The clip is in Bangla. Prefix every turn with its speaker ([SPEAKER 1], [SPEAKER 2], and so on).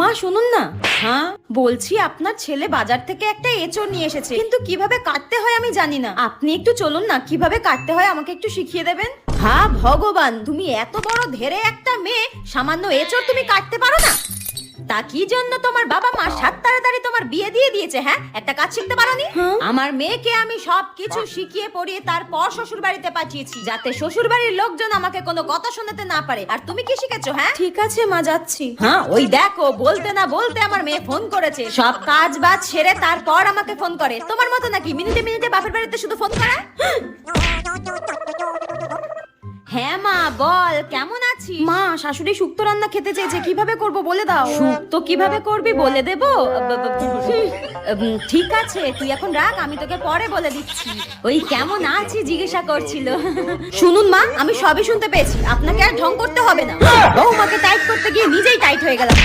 [SPEAKER 1] মা শুনুন না। হ্যাঁ বলছি, আপনার ছেলে বাজার থেকে একটা এঁচড় নিয়ে এসেছে, কিন্তু কিভাবে কাটতে হয় আমি জানি না। আপনি একটু চলুন না, কিভাবে কাটতে হয় আমাকে একটু শিখিয়ে দেবেন। হ্যাঁ ভগবান, তুমি এত বড় ধেরে একটা মেয়ে, সামান্য এঁচড় তুমি কাটতে পারো না? তা কি জন্য তোমার বাবা মা সাত তাড়াতাড়ি তোমার বিয়ে দিয়ে দিয়েছে? হ্যাঁ, একটা কাজ শিখতে পারোনি? আমার মেয়েকে আমি সবকিছু শিখিয়ে পড়িয়ে তারপর শ্বশুর বাড়িতে পাঠিয়েছি, যাতে শ্বশুর বাড়ির লোকজন আমাকে কোনো কথা শোনাতে না পারে। আর তুমি কি শিখেছো? হ্যাঁ ঠিক আছে মা, যাচ্ছি। হ্যাঁ ওই দেখো, বলতে না বলতে আমার মেয়ে ফোন করেছে। সব কাজ বাজ সেরে তারপর আমাকে ফোন করে। তোমার মতো নাকি মিনিটে মিনিটে বাপের বাড়িতে শুধু ফোন করা? হ্যাঁ মা বল, কেমন আছিস? মা শাশুড়ি শুক্তো রান্না খেতে চেয়েছে, কিভাবে করব বলে দাও। শুক্তো কিভাবে করবি বলে দেবো? ঠিক আছে, তুই এখন রাখ, আমি তোকে পরে বলে দিচ্ছি। ওই কেমন আছি জিজ্ঞাসা করছিল। শুনুন মা, আমি সবই শুনতে পেয়েছি, আপনাকে আর ঢং করতে হবে না। বৌমাকে টাইট করতে গিয়ে নিজেই টাইট হয়ে গেলাম।